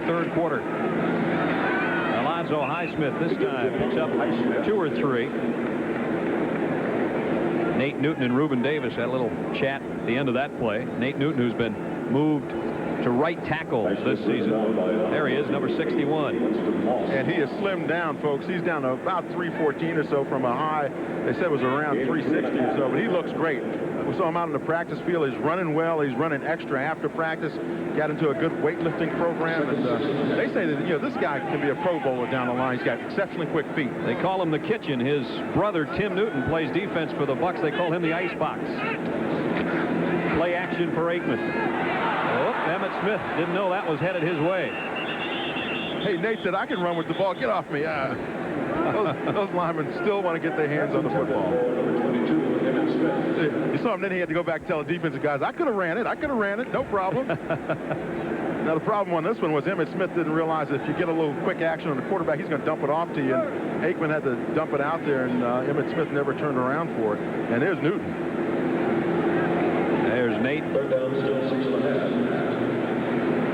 third quarter. Alonzo Highsmith this time picks up 2 or 3. Nate Newton and Reuben Davis had a little chat at the end of that play. Nate Newton, who's been moved to right tackle this season. There he is, number 61. And he has slimmed down, folks. He's down to about 314 or so from a high they said was around 360 or so, but he looks great. We saw him out in the practice field. He's running well. He's running extra after practice. Got into a good weightlifting program, and they say that, you know, this guy can be a Pro Bowler down the line. He's got exceptionally quick feet. They call him the Kitchen. His brother Tim Newton plays defense for the Bucs. They call him the Icebox. Play action for Aikman. Oh, Emmitt Smith didn't know that was headed his way. Hey, Nate said, I can run with the ball. Get off me. Those linemen still want to get their hands on the football. You saw him, then he had to go back and tell the defensive guys, I could have ran it. I could have ran it. No problem. Now, the problem on this one was Emmitt Smith didn't realize that if you get a little quick action on the quarterback, he's going to dump it off to you. And Aikman had to dump it out there, and Emmitt Smith never turned around for it. And there's Newton. There's Nate. Third down, still 6.5.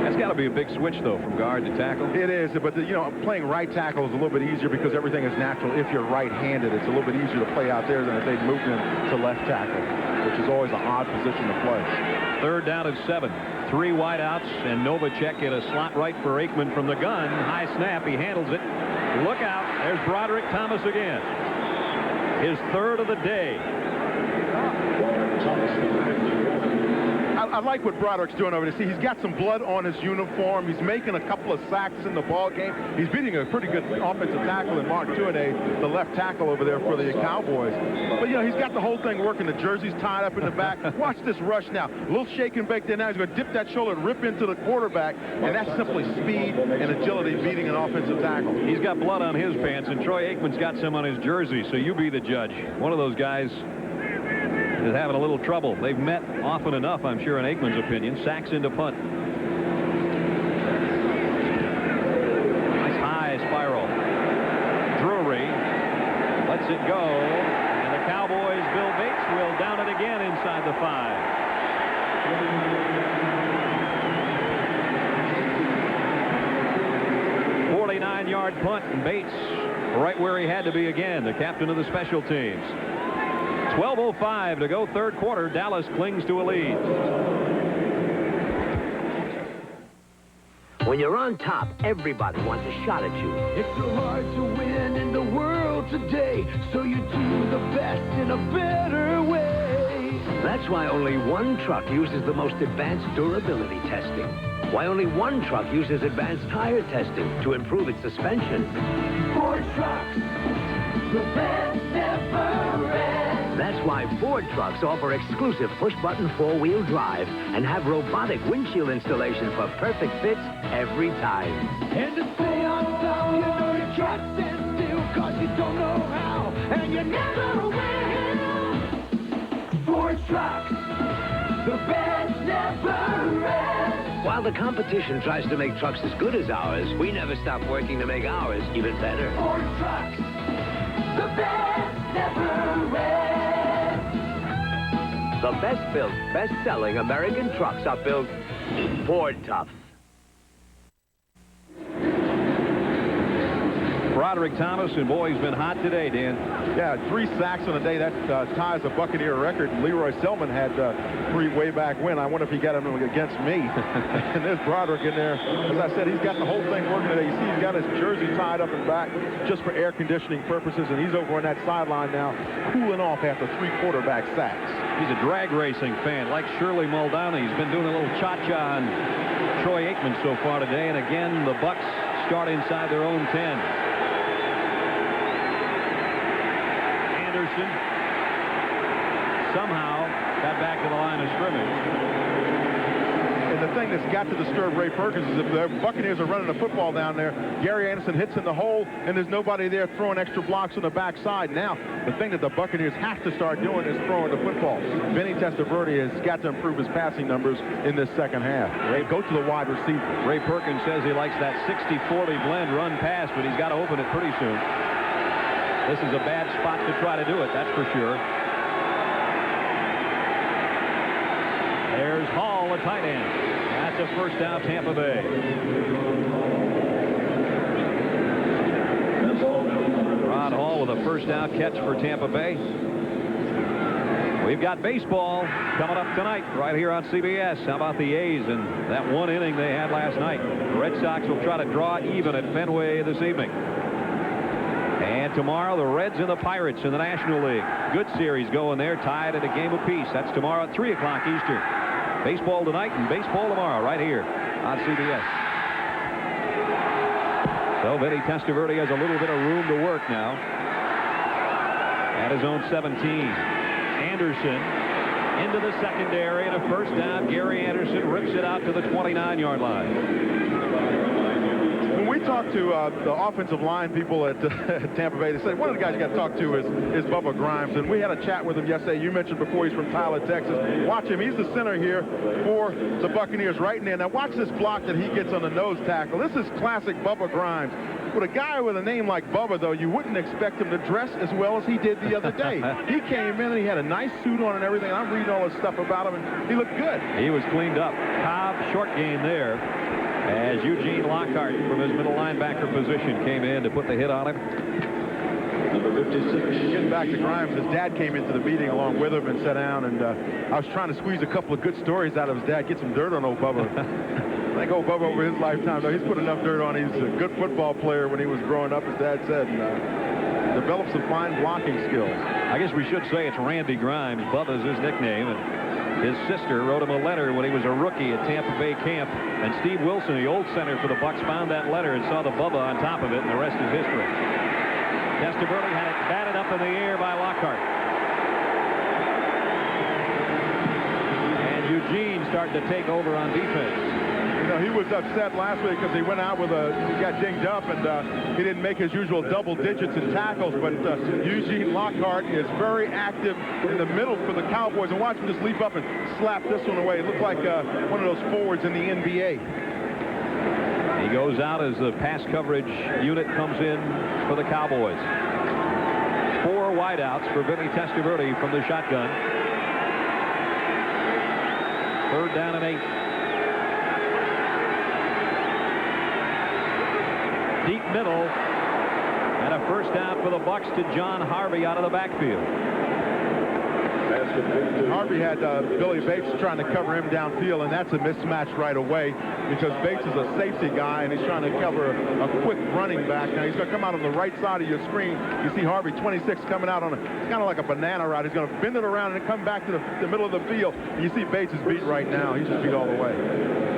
That's got to be a big switch, though, from guard to tackle. It is, but you know, playing right tackle is a little bit easier because everything is natural. If you're right-handed, it's a little bit easier to play out there than if they'd moved him to left tackle, which is always an odd position to play. Third down and 7. 3 wideouts, and Novacek in a slot right for Aikman from the gun. High snap. He handles it. Look out. There's Broderick Thomas again. His third of the day. I like what Broderick's doing over there. See, he's got some blood on his uniform. He's making a couple of sacks in the ball game. He's beating a pretty good offensive tackle in Mark Tuanay, the left tackle over there for the Cowboys. But, you know, he's got the whole thing working. The jersey's tied up in the back. Watch this rush now. A little shake and bake there. Now he's going to dip that shoulder and rip into the quarterback. And that's simply speed and agility beating an offensive tackle. He's got blood on his pants, and Troy Aikman's got some on his jersey, so you be the judge. One of those guys is having a little trouble. They've met often enough, I'm sure, in Aikman's opinion. Sacks into punt. Nice high spiral. Drury lets it go, and the Cowboys' Bill Bates will down it again inside the 5. 49-yard punt, and Bates right where he had to be again, the captain of the special teams. 12:05 to go, third quarter. Dallas clings to a lead. When you're on top, everybody wants a shot at you. It's so hard to win in the world today, so you do the best in a better way. That's why only one truck uses the most advanced durability testing. Why only one truck uses advanced tire testing to improve its suspension. Ford trucks, the best ever ran. That's why Ford trucks offer exclusive push-button four-wheel drive and have robotic windshield installation for perfect fits every time. And to stay on top, you know you can't stand still, cause you don't know how, and you never will. Ford trucks, the best never ran. While the competition tries to make trucks as good as ours, we never stop working to make ours even better. Ford trucks, the best never ran. The best-built, best-selling American trucks are built Ford tough. Broderick Thomas, and boy, he's been hot today, Dan. Yeah, 3 sacks on a day. That ties a Buccaneer record. Leroy Selman had 3 way back when. I wonder if he got them against me. And there's Broderick in there. As I said, he's got the whole thing working today. You see he's got his jersey tied up and back just for air conditioning purposes, and he's over on that sideline now, cooling off after 3 quarterback sacks. He's a drag racing fan, like Shirley Muldowney. He's been doing a little cha-cha on Troy Aikman so far today, and again, the Bucs start inside their own 10. Anderson somehow got back to the line of scrimmage. And the thing that's got to disturb Ray Perkins is if the Buccaneers are running the football down there, Gary Anderson hits in the hole, and there's nobody there throwing extra blocks on the backside. Now, the thing that the Buccaneers have to start doing is throwing the football. Vinny Testaverde has got to improve his passing numbers in this second half. They go to the wide receiver. Ray Perkins says he likes that 60-40 blend run-pass, but he's got to open it pretty soon. This is a bad spot to try to do it, that's for sure. There's Hall, a tight end. That's a first down, Tampa Bay. with a first down catch for Tampa Bay. We've got baseball coming up tonight right here on CBS. How about the A's and that one inning they had last night? The Red Sox will try to draw even at Fenway this evening. And tomorrow, the Reds and the Pirates in the National League. Good series going there, tied at a game apiece. That's tomorrow at 3 o'clock Eastern. Baseball tonight and baseball tomorrow right here on CBS. So Vinny Testaverde has a little bit of room to work now at his own 17. Anderson into the secondary and a first down. Gary Anderson rips it out to the 29-yard line. When we talk to the offensive line people at Tampa Bay, they say one of the guys you got to talk to is Bubba Grimes, and we had a chat with him yesterday. You mentioned before he's from Tyler, Texas. Watch him. He's the center here for the Buccaneers right in there. Now watch this block that he gets on the nose tackle. This is classic Bubba Grimes. With a guy with a name like Bubba, though, you wouldn't expect him to dress as well as he did the other day. He came in and he had a nice suit on and everything. I'm reading all this stuff about him, and he looked good. He was cleaned up. Cobb, short game there, as Eugene Lockhart from his middle linebacker position came in to put the hit on him. Number 56. Getting back to Grimes, his dad came into the meeting along with him and sat down, and I was trying to squeeze a couple of good stories out of his dad, get some dirt on old Bubba. I think old Bubba over his lifetime, though, he's put enough dirt on. He's a good football player when he was growing up, his dad said, and developed some fine blocking skills. I guess we should say it's Randy Grimes. Bubba's his nickname, and his sister wrote him a letter when he was a rookie at Tampa Bay camp, and Steve Wilson, the old center for the Bucs, found that letter and saw the Bubba on top of it, and the rest is history. Testaverde had it batted up in the air by Lockhart. And Eugene starting to take over on defense. You know, he was upset last week because he went out with he got dinged up, and he didn't make his usual double digits in tackles, but Eugene Lockhart is very active in the middle for the Cowboys, and watch him just leap up and slap this one away. It looked like one of those forwards in the NBA. He goes out as the pass coverage unit comes in for the Cowboys. 4 wideouts for Vinny Testaverde from the shotgun. 3rd down and 8. Deep middle, and a first down for the Bucs to John Harvey out of the backfield. Harvey had Billy Bates trying to cover him downfield, and that's a mismatch right away because Bates is a safety guy, and he's trying to cover a quick running back. Now he's going to come out on the right side of your screen. You see Harvey 26 coming out on it's kind of like a banana route. He's going to bend it around and come back to the middle of the field. And you see Bates is beat right now. He's just beat all the way.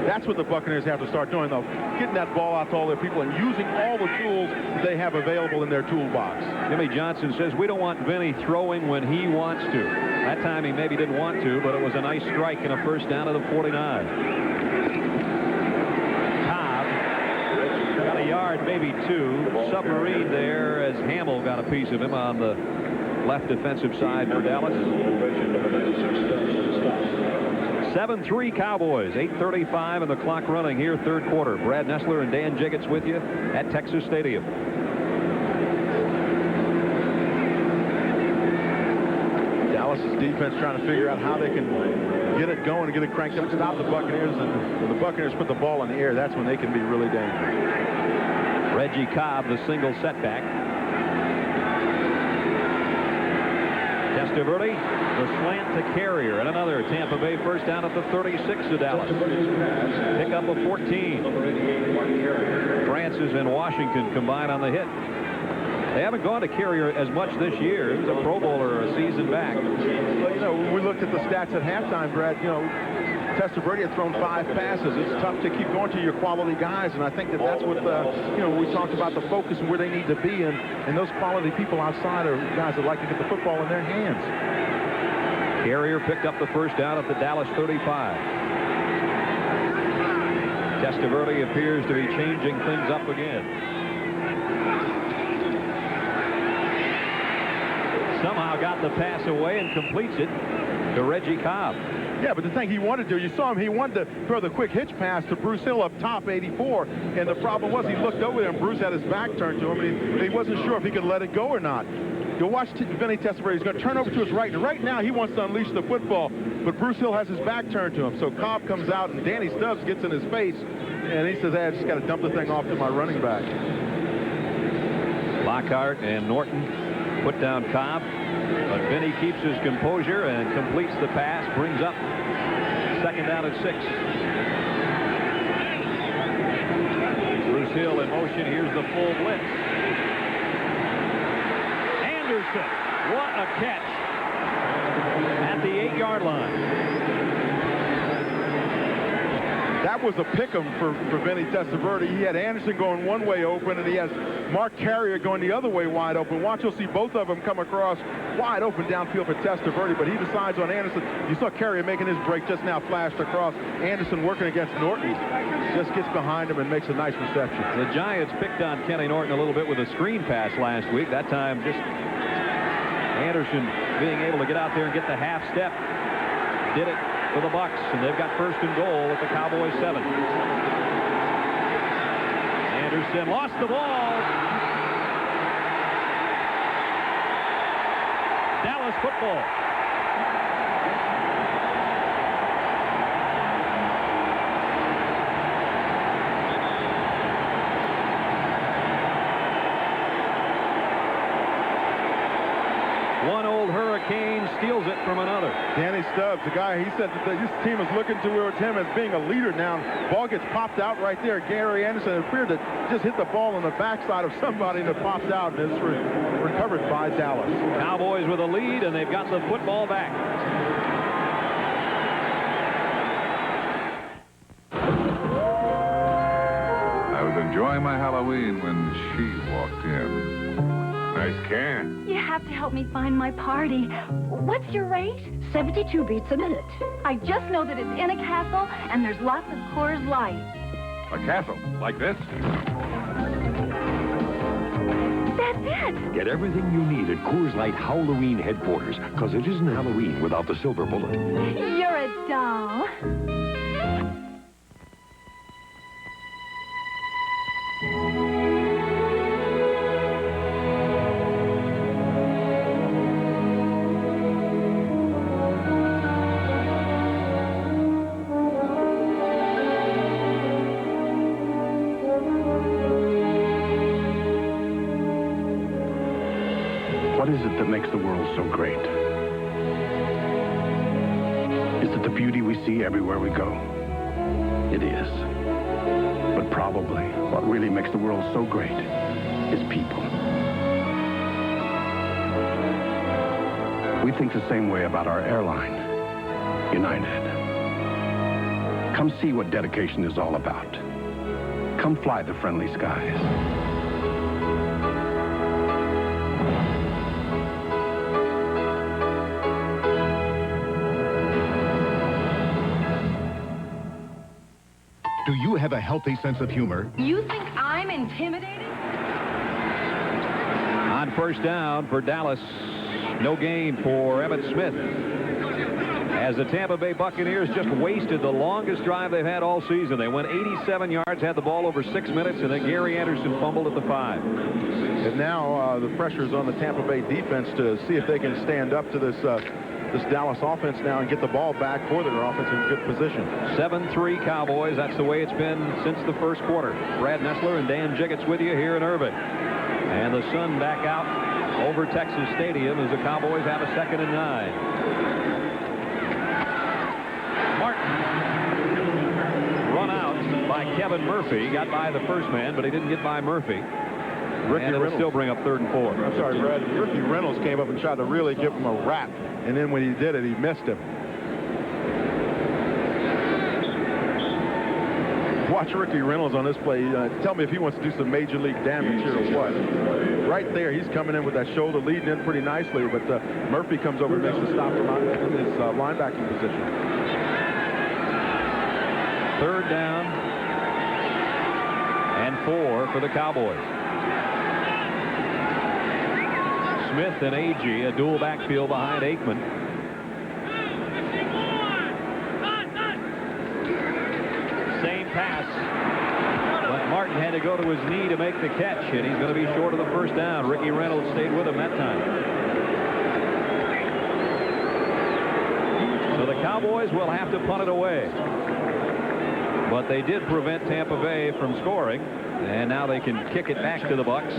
That's what the Buccaneers have to start doing, though, getting that ball out to all their people and using all the tools that they have available in their toolbox. Jimmy Johnson says we don't want Vinny throwing when he wants to. That time he maybe didn't want to, but it was a nice strike and a first down to the 49. Cobb got a yard, maybe 2. Submarine there as Hamill got a piece of him on the left defensive side for Dallas. 7-3 Cowboys, 8:35 and the clock running here, 3rd quarter. Brad Nessler and Dan Jiggets with you at Texas Stadium. Dallas's defense trying to figure out how they can get it going and get it cranked up, stop the Buccaneers, and when the Buccaneers put the ball in the air, that's when they can be really dangerous. Reggie Cobb, the single setback. Testaverde, the slant to Carrier, and another Tampa Bay first down at the 36 of Dallas. Pick up a 14. Francis and Washington combine on the hit. They haven't gone to Carrier as much this year. He was a Pro Bowler a season back. Well, you know, when we looked at the stats at halftime, Brad, you know, Testaverde had thrown 5 passes. It's tough to keep going to your quality guys, and I think that's what, you know, we talked about the focus and where they need to be, and those quality people outside are guys that like to get the football in their hands. Carrier picked up the first down at the Dallas 35. Testaverde appears to be changing things up again. Somehow got the pass away and completes it to Reggie Cobb. Yeah, but the thing he wanted to do, you saw him, he wanted to throw the quick hitch pass to Bruce Hill up top, 84, and the problem was he looked over there and Bruce had his back turned to him, and he wasn't sure if he could let it go or not. You'll watch Vinny Testaverde. He's going to turn over to his right, and right now he wants to unleash the football, but Bruce Hill has his back turned to him. So Cobb comes out, and Danny Stubbs gets in his face, and he says, hey, I just got to dump the thing off to my running back. Lockhart and Norton put down Cobb. But Vinny keeps his composure and completes the pass, brings up second down at 6. Bruce Hill in motion. Here's the full blitz. Anderson, what a catch at the 8-yard line. That was a pick'em for Vinny Testaverde. He had Anderson going one way open, and he has Mark Carrier going the other way wide open. Watch, you'll see both of them come across wide open downfield for Testaverde, but he decides on Anderson. You saw Carrier making his break just now, flashed across. Anderson working against Norton. Just gets behind him and makes a nice reception. The Giants picked on Kenny Norton a little bit with a screen pass last week. That time just Anderson being able to get out there and get the half step. Did it for the Bucs, and they've got first and goal at the Cowboys 7. Anderson lost the ball. Dallas football. One old Hurricane steals it from another. Danny Stubbs, the guy, he said that this team is looking towards him as being a leader now. Ball gets popped out right there. Gary Anderson appeared to just hit the ball on the backside of somebody that popped out, and it's recovered by Dallas. Cowboys with a lead, and they've got the football back. I was enjoying my Halloween when she walked in. Nice can. You have to help me find my party. What's your rate? 72 beats a minute. I just know that it's in a castle, and there's lots of Coors Light. A castle like this? That's it. Get everything you need at Coors Light Halloween headquarters, because it isn't Halloween without the silver bullet. You're a doll. What is it that makes the world so great? Is it the beauty we see everywhere we go? It is. But probably what really makes the world so great is people. We think the same way about our airline, United. Come see what dedication is all about. Come fly the friendly skies. Do you have a healthy sense of humor? You think I'm intimidated? On first down for Dallas, no gain for Emmitt Smith. As the Tampa Bay Buccaneers just wasted the longest drive they've had all season. They went 87 yards, had the ball over 6 minutes, and then Gary Anderson fumbled at the 5. And now the pressure is on the Tampa Bay defense to see if they can stand up to this Dallas offense now and get the ball back for their offense in good position. 7-3 Cowboys. That's the way it's been since the first quarter. Brad Nessler and Dan Jiggetts with you here in Irving. And the sun back out over Texas Stadium as the Cowboys have a 2nd and 9. Martin run out by Kevin Murphy. Got by the first man, but he didn't get by Murphy. Ricky and it'll still bring up 3rd and 4. I'm sorry, Brad. Ricky Reynolds came up and tried to really give him a rap, and then when he did it, he missed him. Watch Ricky Reynolds on this play. Tell me if he wants to do some major league damage here or what. Right there, he's coming in with that shoulder leading in pretty nicely, but Murphy comes over and makes the stop from in his linebacking position. 3rd down and 4 for the Cowboys. Smith and A.G., a dual backfield behind Aikman. Same pass, but Martin had to go to his knee to make the catch, and he's going to be short of the first down. Ricky Reynolds stayed with him that time. So the Cowboys will have to punt it away. But they did prevent Tampa Bay from scoring. And now they can kick it back to the Bucs.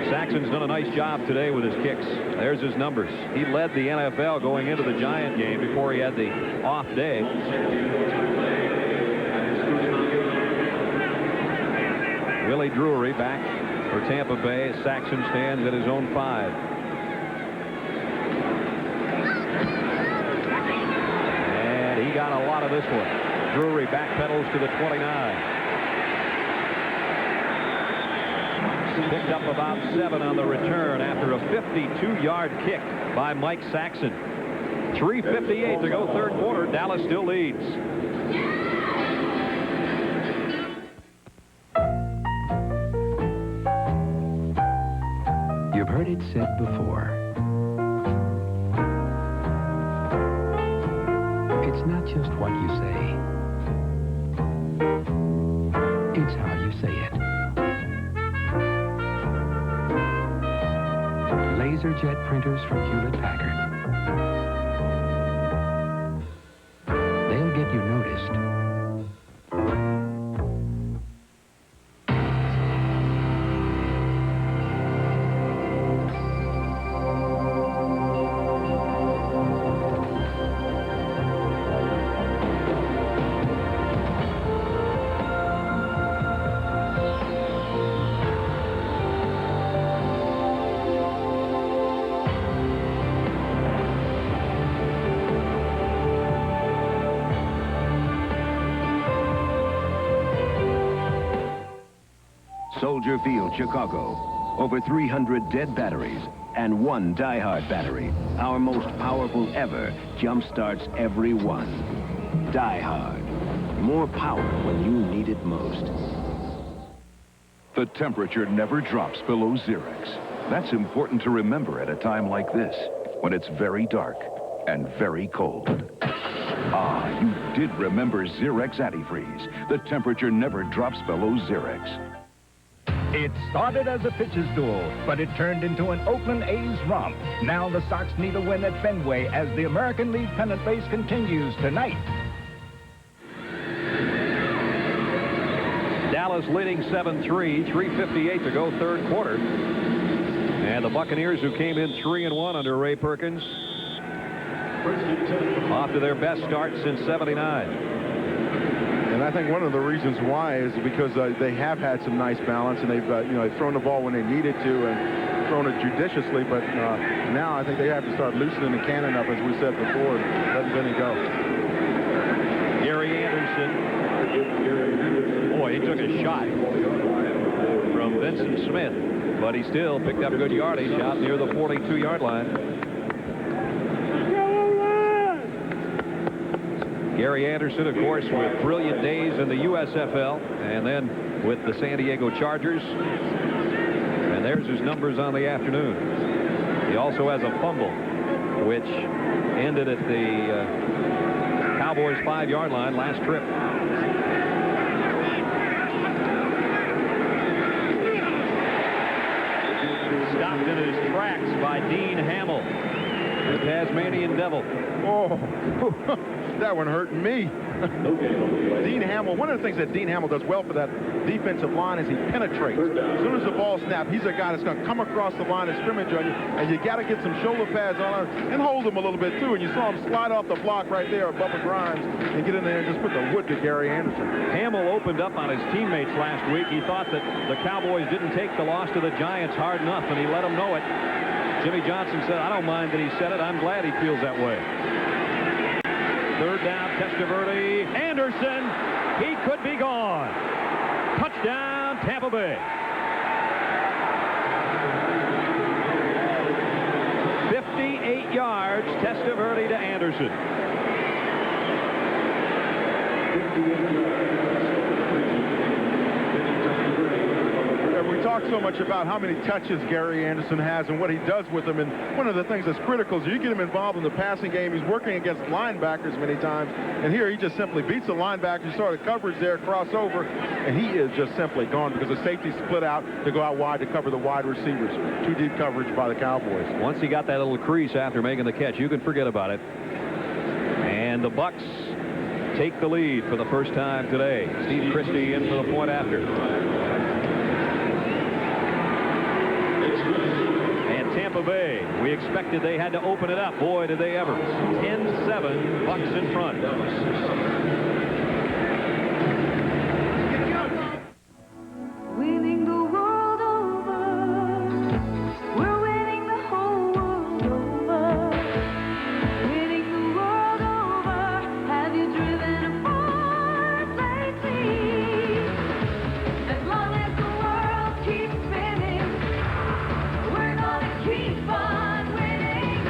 Saxon's done a nice job today with his kicks. There's his numbers. He led the NFL going into the Giant game before he had the off day. Willie Drury back for Tampa Bay. Saxon stands at his own 5. And he got a lot of this one. Drury backpedals to the 29. Picked up about 7 on the return after a 52-yard kick by Mike Saxon. 3:58 to go, third quarter. Dallas still leads. You've heard it said before. It's not just what you say. It's how you say it. LaserJet printers from Hewlett-Packard. They'll get you noticed. Soldier Field, Chicago. Over 300 dead batteries and 1 die-hard battery. Our most powerful ever jump-starts every one. Die-hard. More power when you need it most. The temperature never drops below Xerex. That's important to remember at a time like this, when it's very dark and very cold. Ah, you did remember Xerex Antifreeze. The temperature never drops below Xerex. It started as a pitcher's duel, but it turned into an Oakland A's romp. Now the Sox need a win at Fenway as the American League pennant race continues tonight. Dallas leading 7-3, 3:58 to go, third quarter. And the Buccaneers, who came in 3-1 under Ray Perkins, off to their best start since '79. And I think one of the reasons why is because they have had some nice balance, and they've they've thrown the ball when they needed to and thrown it judiciously. But now I think they have to start loosening the cannon up, as we said before, and letting Vinny go. Gary Anderson. Boy, he took a shot from Vincent Smith, but he still picked up good yardage out near the 42-yard line. Gary Anderson, of course, with brilliant days in the USFL and then with the San Diego Chargers. And there's his numbers on the afternoon. He also has a fumble, which ended at the Cowboys' 5-yard line last trip. Stopped in his tracks by Dean Hamill, the Tasmanian Devil. Oh, that one hurt me. Dean Hamill, one of the things that Dean Hamill does well for that defensive line is he penetrates. As soon as the ball snaps, he's a guy that's going to come across the line of scrimmage on you, and you got to get some shoulder pads on him and hold him a little bit, too. And you saw him slide off the block right there, Bubba Grimes, and get in there and just put the wood to Gary Anderson. Hamill opened up on his teammates last week. He thought that the Cowboys didn't take the loss to the Giants hard enough, and he let them know it. Jimmy Johnson said, I don't mind that he said it. I'm glad he feels that way. Third down, Testaverde. Anderson, he could be gone. Touchdown, Tampa Bay. 58 yards, Testaverde to Anderson. We talk so much about how many touches Gary Anderson has and what he does with them, and one of the things that's critical is you get him involved in the passing game. He's working against linebackers many times, and here he just simply beats the linebacker, started coverage there, crossover, and he is just simply gone because the safety split out to go out wide to cover the wide receivers. Too deep coverage by the Cowboys. Once he got that little crease after making the catch, you can forget about it. And the Bucs take the lead for the first time today. Steve Christie in for the point after. And Tampa Bay, we expected they had to open it up. Boy, did they ever. 10-7, Bucks in front. Winning the world over. We're winning the whole world over. Winning the world over. Have you driven a Ford lately? As long as the world keeps spinning, we're gonna keep on winning.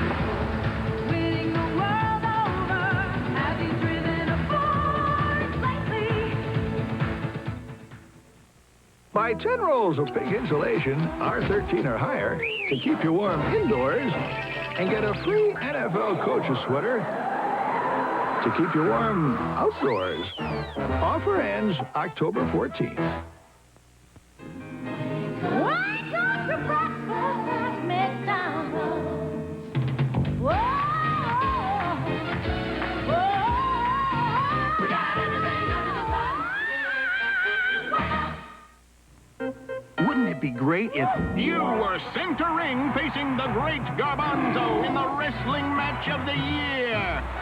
Winning the world over. Have you driven a Ford lately? Buy 10 rolls of pink insulation, R13 or higher, to keep you warm indoors, and get a free NFL coach's sweater to keep you warm outdoors. Offer ends October 14th. Wake up to breakfast at McDonald's. Whoa, whoa, we got everything under the sun. Wouldn't it be great if you were center ring facing the great Garbanzo in the wrestling match of the year?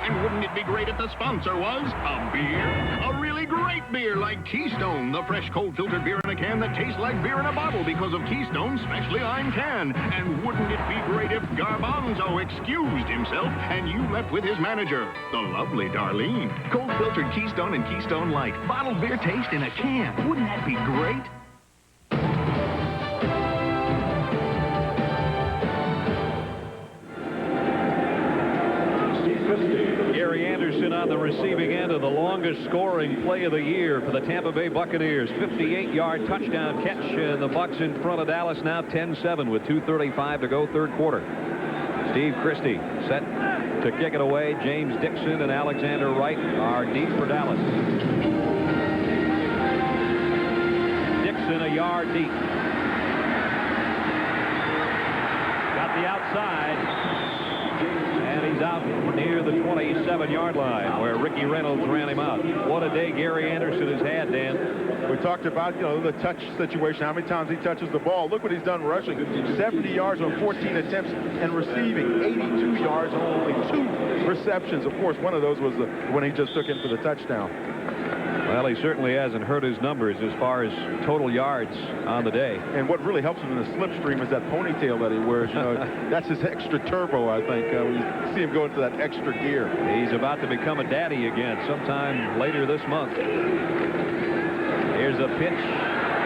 And wouldn't it be great if the sponsor was a beer? A really great beer like Keystone, the fresh cold filtered beer in a can that tastes like beer in a bottle because of Keystone's specially lined can. And wouldn't it be great if Garbanzo excused himself and you left with his manager, the lovely Darlene? Cold filtered Keystone and Keystone Light. Bottled beer taste in a can. Wouldn't that be great? Gary Anderson on the receiving end of the longest scoring play of the year for the Tampa Bay Buccaneers. 58-yard touchdown catch, and the Bucs in front of Dallas now 10-7 with 2:35 to go, third quarter. Steve Christie set to kick it away. James Dixon and Alexander Wright are deep for Dallas. Dixon a yard deep. Got the outside. And he's out near the 27-yard line where Ricky Reynolds ran him out. What a day Gary Anderson has had, Dan. We talked about, the touch situation, how many times he touches the ball. Look what he's done rushing. 70 yards on 14 attempts and receiving 82 yards on only 2 receptions. Of course, one of those was when he just took in for the touchdown. Well, he certainly hasn't hurt his numbers as far as total yards on the day. And what really helps him in the slipstream is that ponytail that he wears. That's his extra turbo, I think, when you see him go into that extra gear. He's about to become a daddy again sometime later this month. Here's a pitch.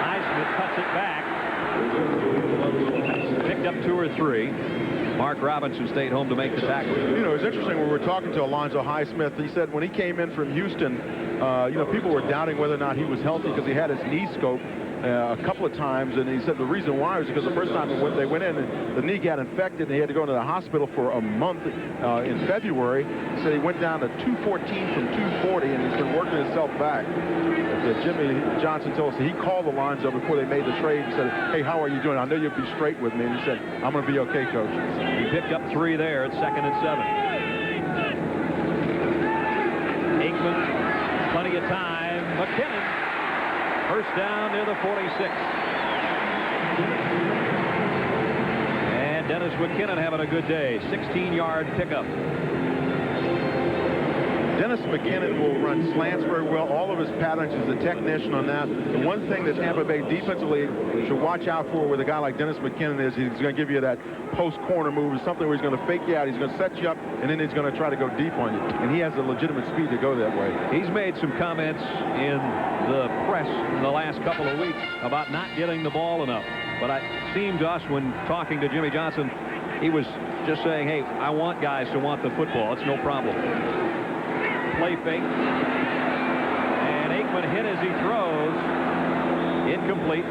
Highsmith cuts it back. Picked up 2 or 3. Mark Robinson stayed home to make the tackle. It's interesting when we were talking to Alonzo Highsmith. He said when he came in from Houston, people were doubting whether or not he was healthy because he had his knee scoped a couple of times, and he said the reason why was because the first time they went in, and the knee got infected, and he had to go into the hospital for a month in February. He said he went down to 214 from 240, and he's been working himself back. Jimmy Johnson told us he called Alonzo before they made the trade and said, hey, how are you doing? I know you'll be straight with me. And he said, I'm going to be okay, Coach. He picked up 3 there at 2nd and 7. Aikman, plenty of time. McKinnon, first down near the 46. And Dennis McKinnon having a good day. 16-yard pickup. Dennis McKinnon will run slants very well. All of his patterns, he's a technician on that. The one thing that Tampa Bay defensively should watch out for with a guy like Dennis McKinnon is he's going to give you that post-corner move. It's something where he's going to fake you out. He's going to set you up, and then he's going to try to go deep on you. And he has the legitimate speed to go that way. He's made some comments in the press in the last couple of weeks about not getting the ball enough. But it seemed to us when talking to Jimmy Johnson, he was just saying, hey, I want guys to want the football. It's no problem. Play fake. And Aikman hit as he throws. Incomplete.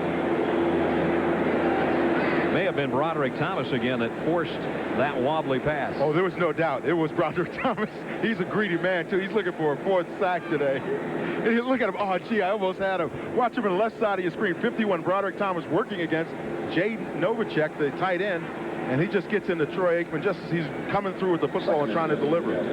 May have been Broderick Thomas again that forced that wobbly pass. Oh, there was no doubt. It was Broderick Thomas. He's a greedy man, too. He's looking for a 4th sack today. And you look at him. Oh, gee, I almost had him. Watch him on the left side of your screen. 51, Broderick Thomas working against Jay Novacek, the tight end. And he just gets into Troy Aikman just as he's coming through with the football and trying to deliver it.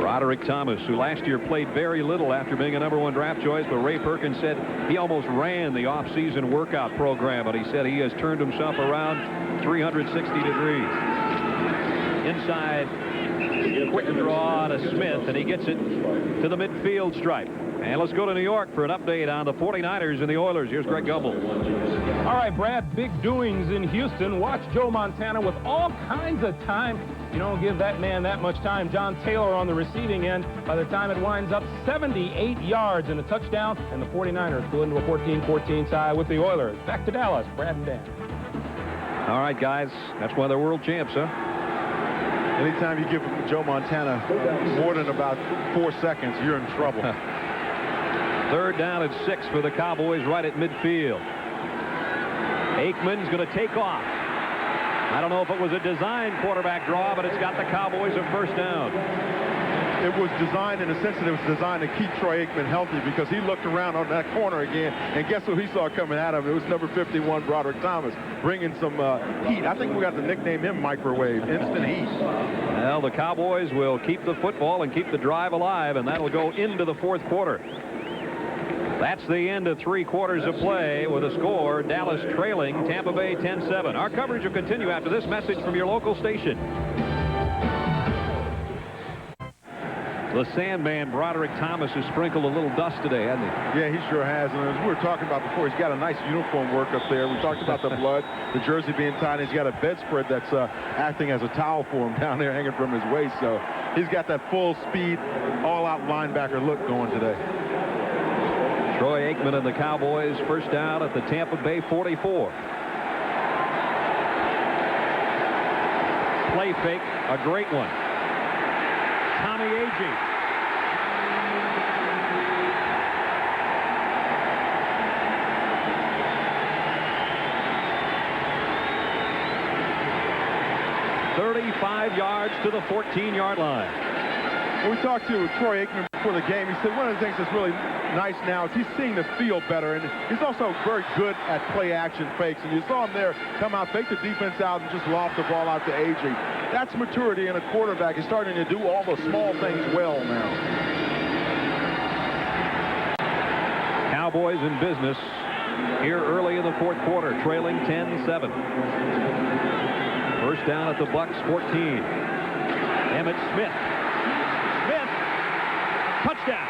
Broderick Thomas, who last year played very little after being a #1 draft choice, but Ray Perkins said he almost ran the off-season workout program, but he said he has turned himself around 360 degrees. Inside, quick draw to Smith, and he gets it to the midfield stripe. And let's go to New York for an update on the 49ers and the Oilers. Here's Greg Gumbel. All right, Brad, big doings in Houston. Watch Joe Montana with all kinds of time. You don't give that man that much time. John Taylor on the receiving end. By the time it winds up, 78 yards and a touchdown, and the 49ers go into a 14-14 tie with the Oilers. Back to Dallas, Brad and Dan. All right, guys, that's why they're world champs, huh? Anytime you give Joe Montana more than about 4 seconds, you're in trouble. 3rd down and 6 for the Cowboys right at midfield. Aikman's going to take off. I don't know if it was a design quarterback draw, but it's got the Cowboys a 1st down. It was designed in the sense that it was designed to keep Troy Aikman healthy, because he looked around on that corner again, and guess who he saw coming at him? It was number 51, Broderick Thomas, bringing some heat. I think we got to nickname him Microwave, instant heat. Well, the Cowboys will keep the football and keep the drive alive, and that'll go into the 4th quarter. That's the end of 3 quarters of play with a score, Dallas trailing Tampa Bay 10-7. Our coverage will continue after this message from your local station. The Sandman, Broderick Thomas, has sprinkled a little dust today, hasn't he? Yeah, he sure has. And as we were talking about before, he's got a nice uniform work up there. We talked about the blood, the jersey being tied. He's got a bedspread that's acting as a towel for him down there hanging from his waist. So he's got that full speed, all-out linebacker look going today. Troy Aikman and the Cowboys 1st down at the Tampa Bay 44. Play fake, a great one. Tommy Agee. "35 yards to the 14-yard line." When we talked to Troy Aikman before the game, he said one of the things that's really nice now is he's seeing the field better, and he's also very good at play-action fakes. And you saw him there come out, fake the defense out, and just loft the ball out to Agee. That's maturity in a quarterback. He's starting to do all the small things well now. Cowboys in business here early in the 4th quarter, trailing 10-7. 1st down at the Bucs 14. Emmitt Smith. Touchdown.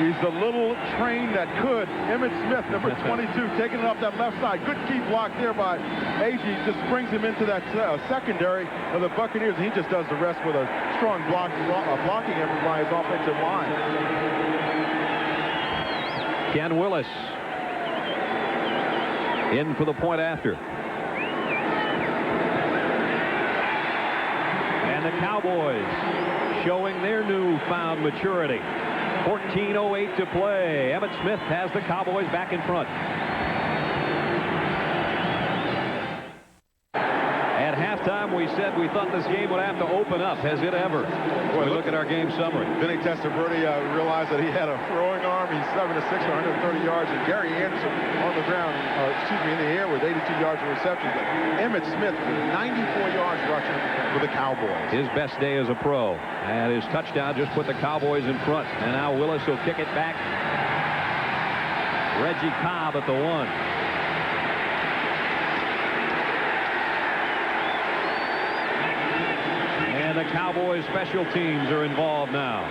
He's the little train that could. Emmitt Smith, number 22, taking it off that left side. Good key block there by Agee. Just brings him into that secondary of the Buccaneers, and he just does the rest with a strong blocking effort by his offensive line. Ken Willis in for the point after. And the Cowboys showing their newfound maturity. 14:08 to play. Emmitt Smith has the Cowboys back in front. At halftime, we said we thought this game would have to open up. Has it ever? Boy, look at our game summary. Vinny Testaverde realized that he had a throwing arm. He's 7-6, 130 yards. And Gary Anderson on the ground, in the air with 82 yards of reception. But Emmitt Smith, 94 yards rushing for the Cowboys. His best day as a pro. And his touchdown just put the Cowboys in front. And now Willis will kick it back. Reggie Cobb at the 1. And the Cowboys special teams are involved now.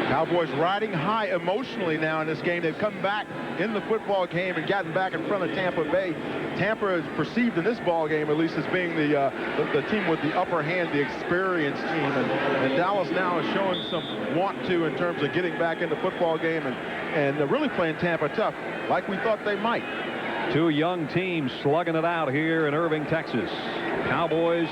Cowboys riding high emotionally now in this game. They've come back in the football game and gotten back in front of Tampa Bay. Tampa is perceived in this ball game, at least, as being the team with the upper hand, the experienced team. And Dallas now is showing some want to in terms of getting back in the football game and really playing Tampa tough, like we thought they might. 2 young teams slugging it out here in Irving, Texas. Cowboys,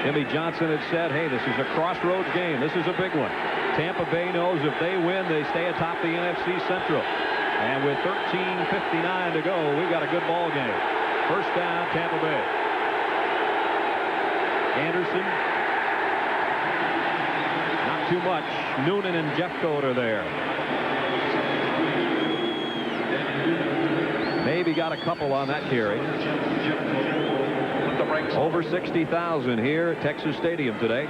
Jimmy Johnson had said, hey, this is a crossroads game. This is a big one. Tampa Bay knows if they win, they stay atop the NFC Central. And with 13:59 to go, we've got a good ball game. First down, Tampa Bay. Anderson. Not too much. Noonan and Jeffcoat are there. Maybe got a couple on that carry. Over 60,000 here at Texas Stadium today.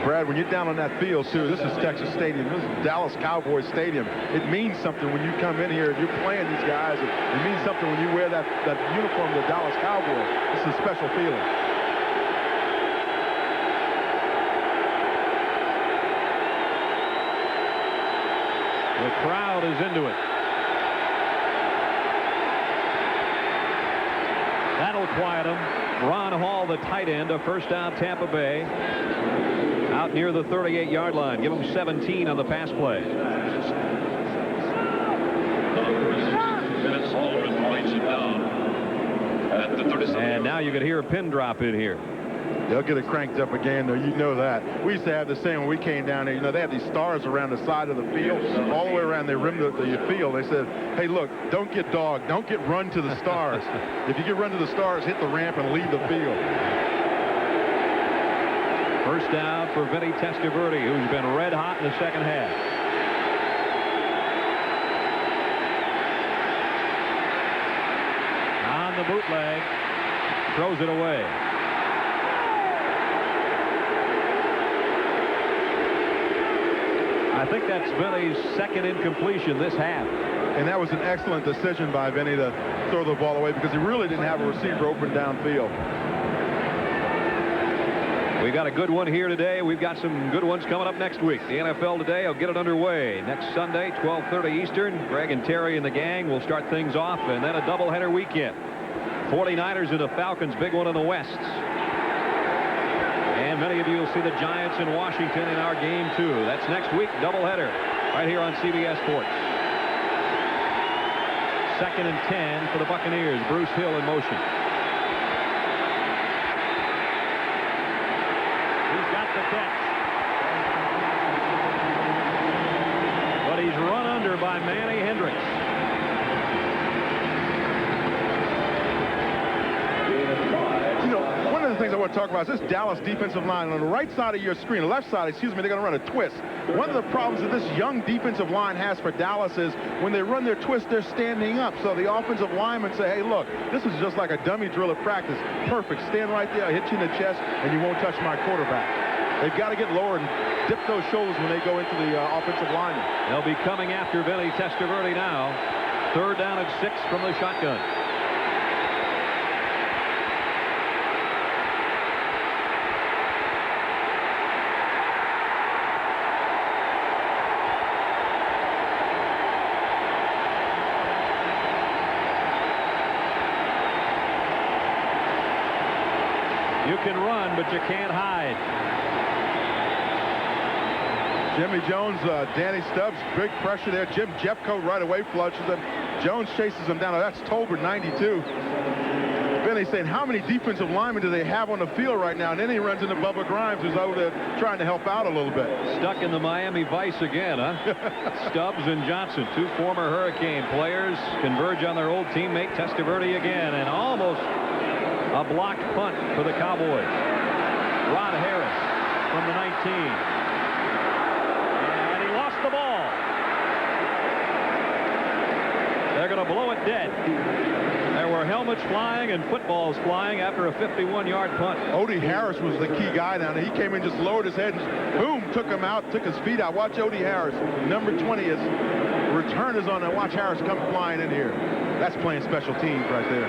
Brad, when you're down on that field, too, this is Texas Stadium. This is Dallas Cowboys Stadium. It means something when you come in here and you're playing these guys. It means something when you wear that uniform of the Dallas Cowboys. This is a special feeling. The crowd is into it. That'll quiet him. Ron Hall, the tight end, a first down Tampa Bay. Out near the 38-yard line. Give him 17 on the pass play. And now you could hear a pin drop in here. They'll get it cranked up again, though. You know that. We used to have the same when we came down there. You know, they have these stars around the side of the field, all the way around the rim of the field. They said, hey, look, don't get dogged. Don't get run to the stars. If you get run to the stars, hit the ramp and leave the field. First down for Vinny Testaverde, who's been red hot in the second half. On the bootleg, throws it away. I think that's Vinny's second incompletion this half. And that was an excellent decision by Vinny to throw the ball away because he really didn't have a receiver open downfield. We've got a good one here today. We've got some good ones coming up next week. The NFL Today will get it underway. Next Sunday, 12:30 Eastern. Greg and Terry and the gang will start things off, and then a doubleheader weekend. 49ers and the Falcons, big one in the West. And many of you will see the Giants in Washington in our game, too. That's next week, doubleheader, right here on CBS Sports. 2nd and 10 for the Buccaneers. Bruce Hill in motion. The catch. But he's run under by Manny Hendricks. You know, one of the things I want to talk about is this Dallas defensive line. On the right side of your screen, the left side, excuse me, they're going to run a twist. One of the problems that this young defensive line has for Dallas is when they run their twist, they're standing up. So the offensive linemen say, hey, look, this is just like a dummy drill at practice. Perfect. Stand right there, I'll hit you in the chest, and you won't touch my quarterback. They've got to get lower and dip those shoulders when they go into the offensive lineman. They'll be coming after Vinny Testaverde now. 3rd down at 6 from the shotgun. You can run, but you can't hide. Jimmy Jones, Danny Stubbs, big pressure there. Jim Jeffcoat right away flushes him. Jones chases him down. That's Tolbert, 92. Vinny saying, how many defensive linemen do they have on the field right now? And then he runs into Bubba Grimes, who's over there trying to help out a little bit. Stuck in the Miami Vice again, huh? Stubbs and Johnson, 2 former Hurricane players, converge on their old teammate Testaverde again, and almost a blocked punt for the Cowboys. Rod Harris from the 19. The ball. They're going to blow it dead. There were helmets flying and footballs flying after a 51-yard punt. Odie Harris was the key guy down there. He came in, just lowered his head, and boom, took him out, took his feet out. Watch Odie Harris. Number 20 is return is on, and watch Harris come flying in here. That's playing special teams right there.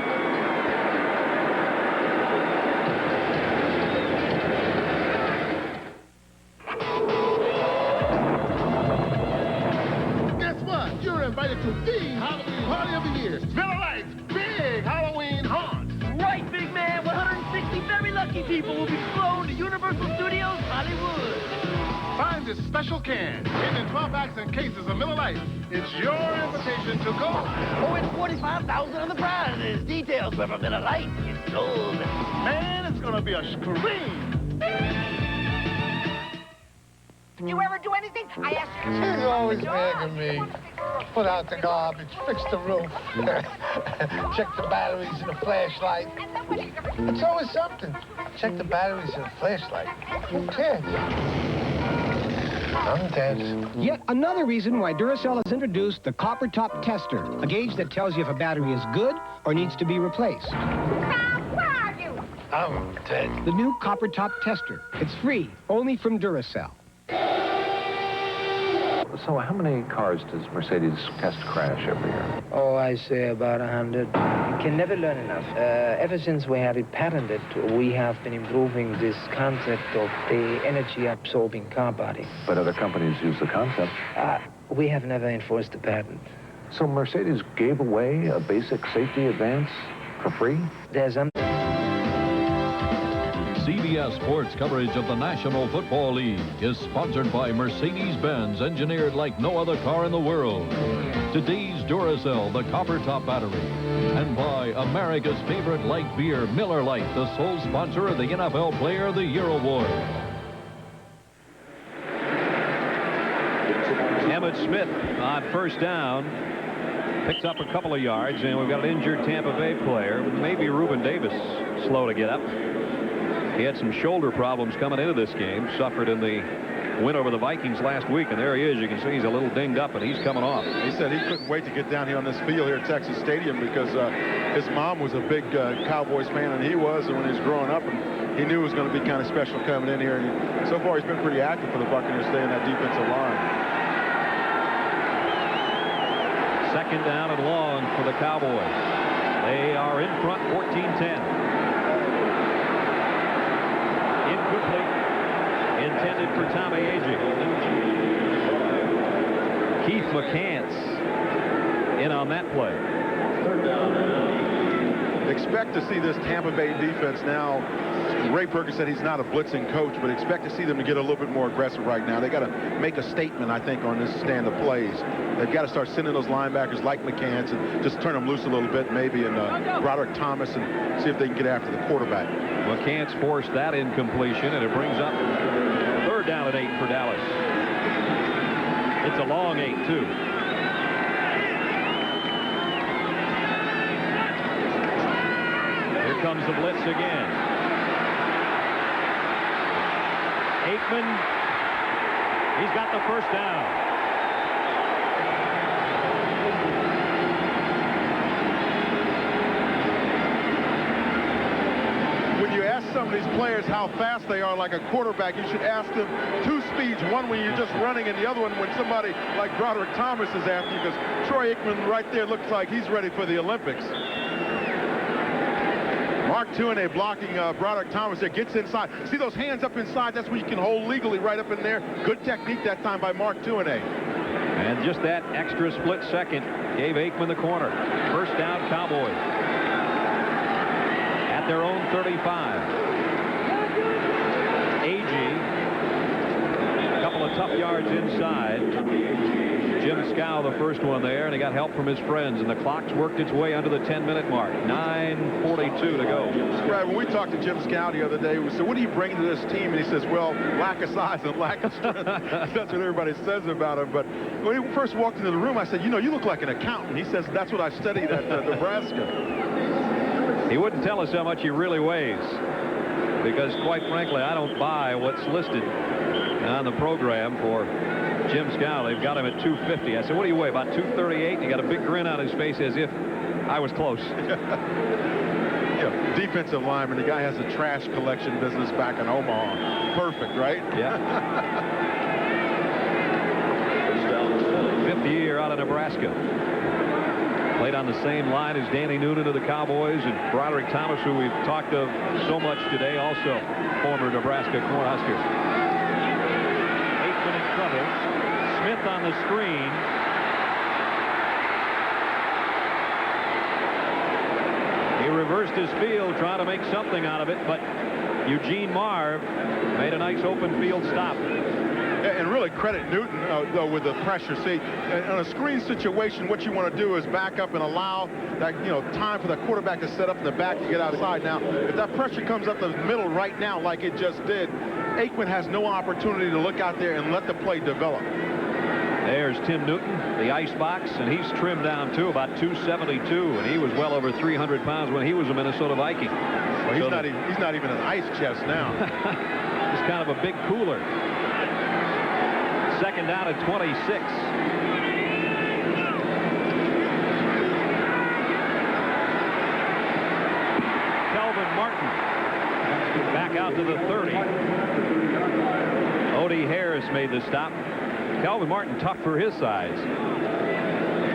Invited to the Halloween party of the year. Miller Lite's big Halloween haunt. Right, big man. 160 very lucky people will be flown to Universal Studios Hollywood. Find this special can hidden in 12 packs and cases of Miller Lite. It's your invitation to go. Oh, it's 45,000 on the prizes. Details from Miller Lite. It's gold. Man, it's going to be a scream. Do you ever do anything? I asked you. She's always nagging me. Put out the garbage, fix the roof, check the batteries in the flashlight. It's always something. Check the batteries in the flashlight. Who cares? I'm tense. Yet another reason why Duracell has introduced the Copper Top Tester, a gauge that tells you if a battery is good or needs to be replaced. Where are you? I'm tense. The new Copper Top Tester. It's free, only from Duracell. So how many cars does Mercedes test crash every year? Oh, I say about 100. You can never learn enough. Ever since we had it patented, we have been improving this concept of the energy-absorbing car body. But other companies use the concept. We have never enforced the patent. So Mercedes gave away a basic safety advance for free? There's something. CBS Sports coverage of the National Football League is sponsored by Mercedes-Benz, engineered like no other car in the world. Today's Duracell, the Copper Top battery. And by America's favorite light beer, Miller Lite, the sole sponsor of the NFL Player of the Year Award. Emmitt Smith on first down. Picks up a couple of yards, and we've got an injured Tampa Bay player. Maybe Reuben Davis slow to get up. He had some shoulder problems coming into this game, suffered in the win over the Vikings last week, and there he is. You can see he's a little dinged up, and he's coming off. He said he couldn't wait to get down here on this field here at Texas Stadium because his mom was a big Cowboys fan, and he was, and when he was growing up, and he knew it was going to be kind of special coming in here. And so far, he's been pretty active for the Buccaneers, staying that defensive line. Second down and long for the Cowboys. They are in front, 14-10. Incomplete. Intended for Tommy Agee. Keith McCants in on that play. Expect to see this Tampa Bay defense now. Ray Perkins said he's not a blitzing coach, but expect to see them to get a little bit more aggressive right now. They got to make a statement, I think, on this stand of plays. They've got to start sending those linebackers like McCants and just turn them loose a little bit, maybe, and Broderick Thomas, and see if they can get after the quarterback. McCants forced that incompletion, and it brings up third down at 8 for Dallas. It's a long 8, too. Here comes the blitz again. Aikman, he's got the first down. When you ask some of these players how fast they are like a quarterback, you should ask them two speeds. One when you're just running, and the other one when somebody like Broderick Thomas is after you, because Troy Aikman right there looks like he's ready for the Olympics. Mark Tuinei blocking Broderick Thomas there, gets inside. See those hands up inside? That's where you can hold legally right up in there. Good technique that time by Mark Tuinei. And just that extra split second gave Aikman the corner. First down, Cowboys. At their own 35. Agee, a couple of tough yards inside. Jim Scow, the first one there, and he got help from his friends, and the clock's worked its way under the 10-minute mark. 9:42 to go. Right, when we talked to Jim Scow the other day, we said, what do you bring to this team? And he says, well, lack of size and lack of strength. That's what everybody says about him. But when he first walked into the room, I said, you know, you look like an accountant. He says, that's what I studied at Nebraska. He wouldn't tell us how much he really weighs, because, quite frankly, I don't buy what's listed on the program for Jim Scow. They've got him at 250. I said, what do you weigh? About 238? He got a big grin on his face as if I was close. Yeah, defensive lineman. The guy has a trash collection business back in Omaha. Perfect, right? Yeah. Fifth year out of Nebraska. Played on the same line as Danny Noonan of the Cowboys, and Broderick Thomas, who we've talked of so much today, also former Nebraska Cornhusker. Aikman in trouble. Smith on the screen. He reversed his field, trying to make something out of it, but Eugene Marv made a nice open field stop. And really credit Newton, though, with the pressure. See, in a screen situation, what you want to do is back up and allow that, time for the quarterback to set up in the back to get outside. Now, if that pressure comes up the middle right now, like it just did, Aikman has no opportunity to look out there and let the play develop. There's Tim Newton, the ice box, and he's trimmed down too, about 272, and he was well over 300 pounds when he was a Minnesota Viking. Well, he's not even an ice chest now. He's kind of a big cooler. Second down at 26. Kelvin Martin back out to the 30. Odie Harris made the stop. Kelvin Martin tough for his size.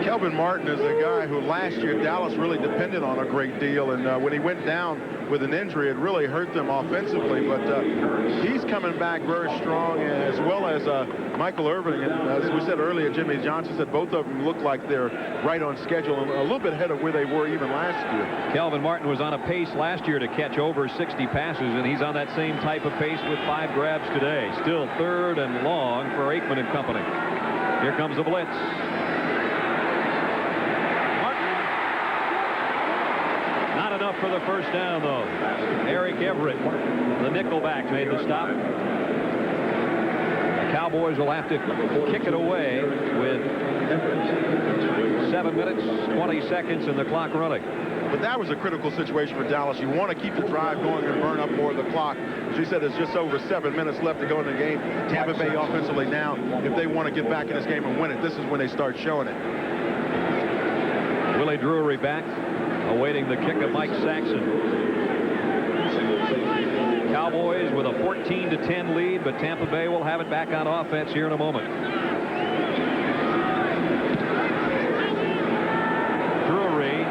Kelvin Martin is a guy who last year Dallas really depended on a great deal, and when he went down with an injury, it really hurt them offensively, but he's coming back very strong, as well as Michael Irvin. And as we said earlier, Jimmy Johnson said both of them look like they're right on schedule and a little bit ahead of where they were even last year. Kelvin Martin was on a pace last year to catch over 60 passes, and he's on that same type of pace with 5 grabs today. Still third and long for Aikman and company. Here comes the blitz. Not enough for the first down, though. Eric Everett, the nickelback, made the stop. The Cowboys will have to kick it away with 7 minutes, 20 seconds, and the clock running. But that was a critical situation for Dallas. You want to keep the drive going and burn up more of the clock. As you said, there's just over 7 minutes left to go in the game. Tampa Bay offensively now, if they want to get back in this game and win it, this is when they start showing it. Willie Drury back, awaiting the kick of Mike Saxon. Cowboys with a 14-10 lead, but Tampa Bay will have it back on offense here in a moment. Drury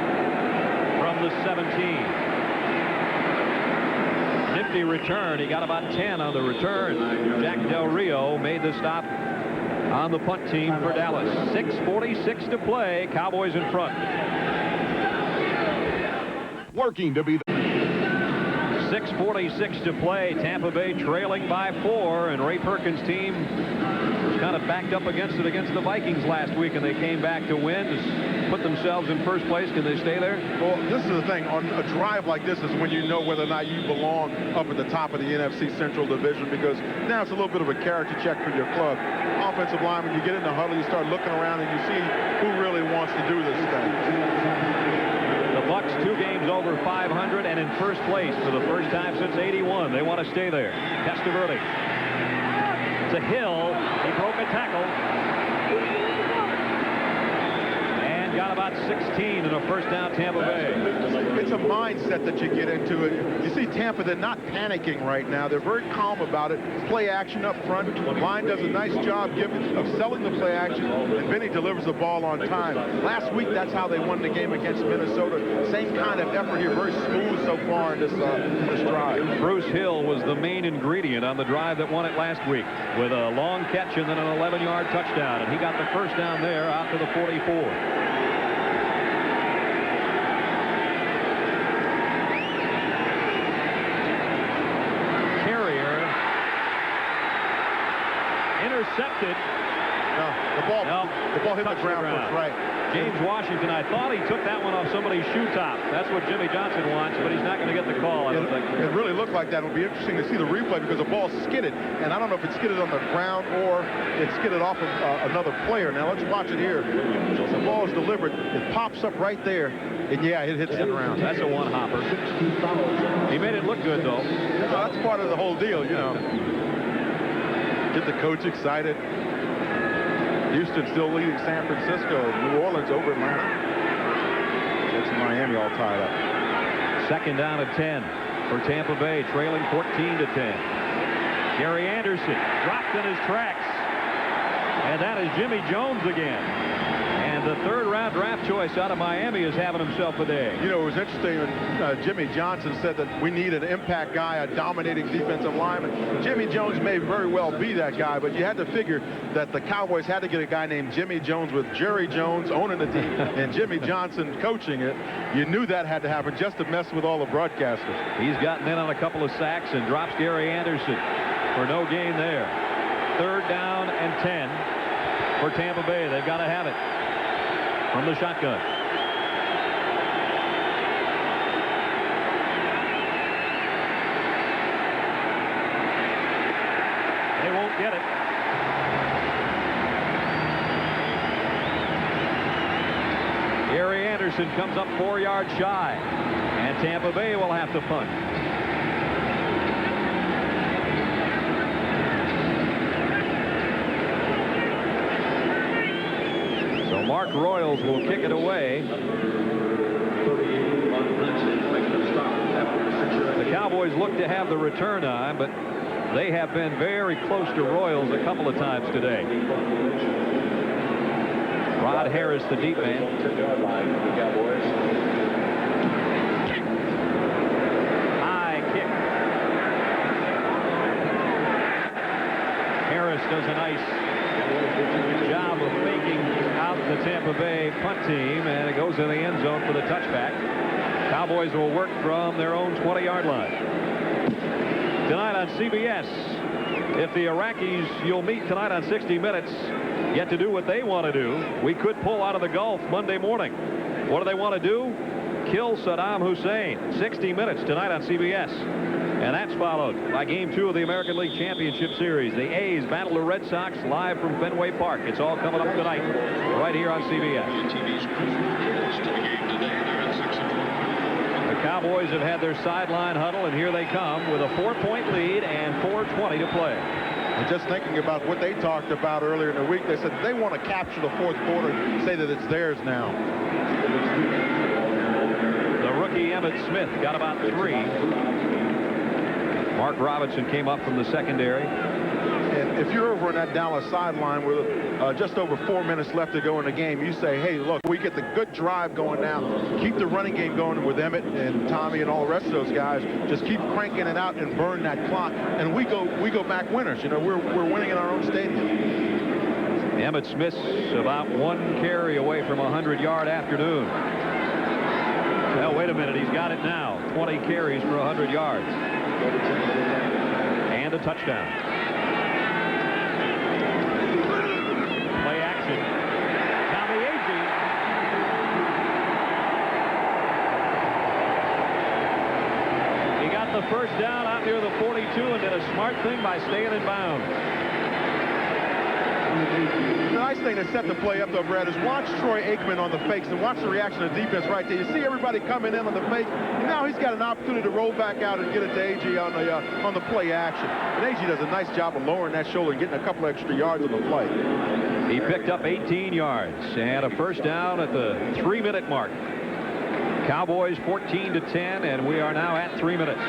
from the 17. Nifty return. He got about 10 on the return. Jack Del Rio made the stop on the punt team for Dallas. 6:46 to play. Cowboys in front. Working to be 6:46 to play. Tampa Bay trailing by 4, and Ray Perkins' team was kind of backed up against the Vikings last week, and they came back to win, to put themselves in first place. Can they stay there? Well, this is the thing. On a drive like this is when you know whether or not you belong up at the top of the NFC Central Division, because now it's a little bit of a character check for your club. Offensive lineman, you get in the huddle, you start looking around, and you see who really wants to do this thing. The Bucs 2 games over 500 and in first place for the first time since '81. They want to stay there. Testaverde. To Hill. He broke a tackle. And got about 16 in a first down Tampa Bay. It's a mindset that you get into it. You see Tampa, they're not panicking right now. They're very calm about it. Play action up front. Line does a nice job of selling the play action, and Vinny delivers the ball on time. Last week, that's how they won the game against Minnesota. Same kind of effort here. Very smooth so far in this drive. Bruce Hill was the main ingredient on the drive that won it last week with a long catch and then an 11-yard touchdown, and he got the first down there out to the 44. Intercepted. No, the ball hit the ground first, right. James Washington, I thought he took that one off somebody's shoe top. That's what Jimmy Johnson wants, but he's not going to get the call, I don't think. It really looked like that. It'll be interesting to see the replay because the ball skidded, and I don't know if it skidded on the ground or it skidded off of another player. Now, let's watch it here. The ball is delivered. It pops up right there, and yeah, it hits the ground. That's a one-hopper. He made it look good, though. Well, that's part of the whole deal, you know. Get the coach excited. Houston still leading San Francisco. New Orleans over Atlanta. Jets and Miami all tied up. Second down at 10 for Tampa Bay, trailing 14-10. Gary Anderson dropped in his tracks. And that is Jimmy Jones again. And the third-round draft choice out of Miami is having himself a day. You know, it was interesting when Jimmy Johnson said that we need an impact guy, a dominating defensive lineman. Jimmy Jones may very well be that guy, but you had to figure that the Cowboys had to get a guy named Jimmy Jones with Jerry Jones owning the team and Jimmy Johnson coaching it. You knew that had to happen just to mess with all the broadcasters. He's gotten in on a couple of sacks and drops Gary Anderson for no gain there. 3rd down and 10 for Tampa Bay. They've got to have it from the shotgun. They won't get it. Gary Anderson comes up 4 yards shy, and Tampa Bay will have to punt. So Mark Royals will kick it away. The Cowboys look to have the return on, but they have been very close to Royals a couple of times today. Rod Harris, the deep man. High kick. Harris does a nice job of faking out the Tampa Bay punt team, and it goes in the end zone for the touchback. Cowboys will work from their own 20-yard line. Tonight on CBS, if the Iraqis you'll meet tonight on 60 Minutes get to do what they want to do, we could pull out of the Gulf Monday morning. What do they want to do? Kill Saddam Hussein. 60 Minutes tonight on CBS. And that's followed by Game 2 of the American League Championship Series. The A's battle the Red Sox live from Fenway Park. It's all coming up tonight right here on CBS. The Cowboys have had their sideline huddle, and here they come with a 4-point lead and 4:20 to play. And just thinking about what they talked about earlier in the week, they said they want to capture the 4th quarter and say that it's theirs now. The rookie Emmitt Smith got about 3. Mark Robinson came up from the secondary. And if you're over on that Dallas sideline with just over 4 minutes left to go in the game, you say, hey, look, we get the good drive going now. Keep the running game going with Emmitt and Tommy and all the rest of those guys. Just keep cranking it out and burn that clock. And we go back winners. You know, we're winning in our own stadium. Emmitt Smith's about 1 carry away from a 100-yard afternoon. Well, wait a minute. He's got it now. 20 carries for 100 yards. And a touchdown. Play action. Tommy Agee. He got the first down out near the 42 and did a smart thing by staying in bounds. The nice thing to set the play up, though, Brad, is watch Troy Aikman on the fakes and watch the reaction of the defense right there. You see everybody coming in on the fake, and now he's got an opportunity to roll back out and get it to Agee on the play action. And Agee does a nice job of lowering that shoulder and getting a couple extra yards on the play. He picked up 18 yards and a first down at the 3-minute mark. Cowboys 14-10, and we are now at 3 minutes.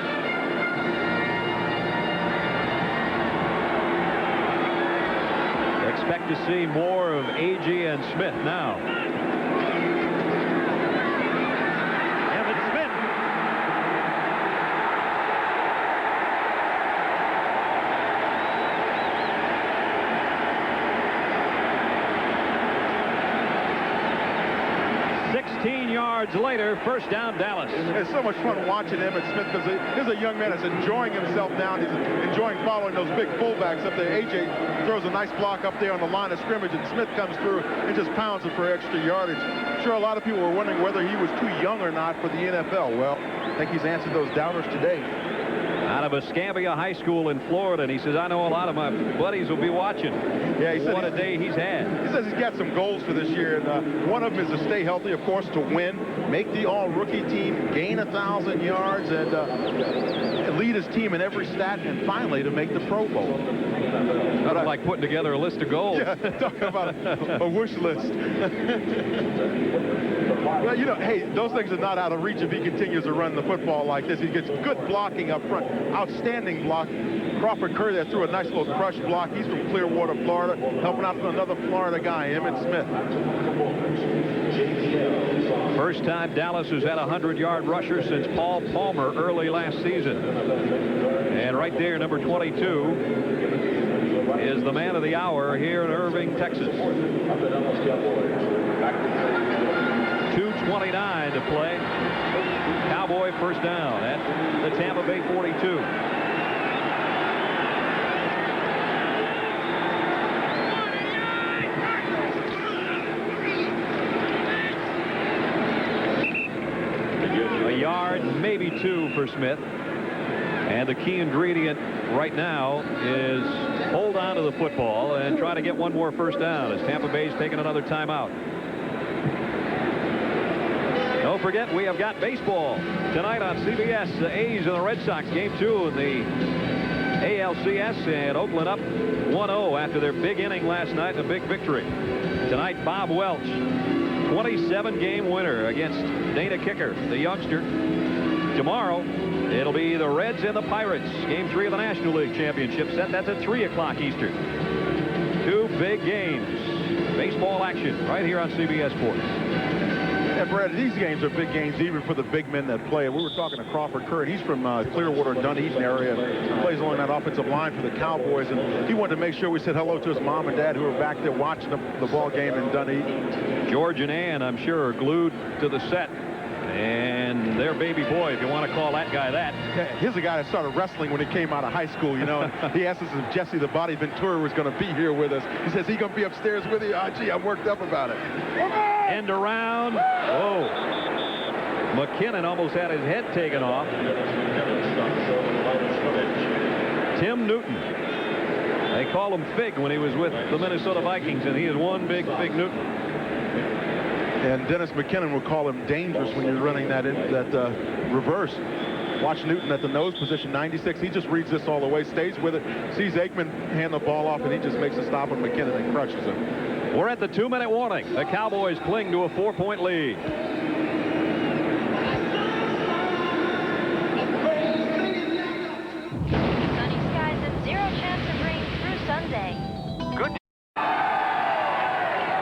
Expect to see more of Agee and Smith now. Emmitt Smith. Yards later, first down Dallas. It's so much fun watching Emmitt Smith because he's a young man that's enjoying himself now, and he's enjoying following those big fullbacks up there. Agee throws a nice block up there on the line of scrimmage, and Smith comes through and just pounds it for extra yardage. I'm sure a lot of people were wondering whether he was too young or not for the NFL. Well, I think he's answered those doubters today. Out of Escambia High School in Florida, and he says, I know a lot of my buddies will be watching. Yeah, he said what a day he's had. He says he's got some goals for this year, and one of them is to stay healthy, of course, to win, make the all-rookie team, gain 1,000 yards, and lead his team in every stat, and finally to make the Pro Bowl. Nothing like putting together a list of goals. Yeah, talking about a wish list. Well, you know, hey, those things are not out of reach if he continues to run the football like this. He gets good blocking up front, outstanding block. Crawford Curry that threw a nice little crush block. He's from Clearwater, Florida, helping out another Florida guy, Emmitt Smith. First time Dallas has had a 100-yard rusher since Paul Palmer early last season. And right there, number 22 is the man of the hour here in Irving, Texas. 2:29 to play. Cowboy first down at the Tampa Bay 42. 2 for Smith. And the key ingredient right now is hold on to the football and try to get one more first down as Tampa Bay's taking another timeout. Don't forget, we have got baseball tonight on CBS. The A's and the Red Sox, game 2 in the ALCS, and Oakland up 1-0 after their big inning last night, a big victory. Tonight, Bob Welch, 27-game winner against Dana Kicker, the youngster. Tomorrow, it'll be the Reds and the Pirates, game 3 of the National League Championship set. That's at 3 o'clock Eastern. 2 big games. Baseball action right here on CBS Sports. Yeah, Brad, these games are big games even for the big men that play. We were talking to Crawford Curran. He's from Clearwater, Dunedin area. Plays along that offensive line for the Cowboys. And he wanted to make sure we said hello to his mom and dad who were back there watching the ball game in Dunedin. George and Ann, I'm sure, are glued to the set. And their baby boy, if you want to call that guy that. Here's a guy that started wrestling when he came out of high school, you know. And he asked us if Jesse the Body Ventura was going to be here with us. He says, he going to be upstairs with you? Oh, gee, I'm worked up about it. End around. Whoa. McKinnon almost had his head taken off. Tim Newton. They call him Fig when he was with the Minnesota Vikings, and he is one big Fig Newton. And Dennis McKinnon will call him dangerous when you're running that reverse. Watch Newton at the nose position, 96. He just reads this all the way, stays with it, sees Aikman hand the ball off, and he just makes a stop on McKinnon and crushes him. We're at the 2-minute warning. The Cowboys cling to a 4-point lead. Sunny skies and 0 chance of rain through Sunday. Good.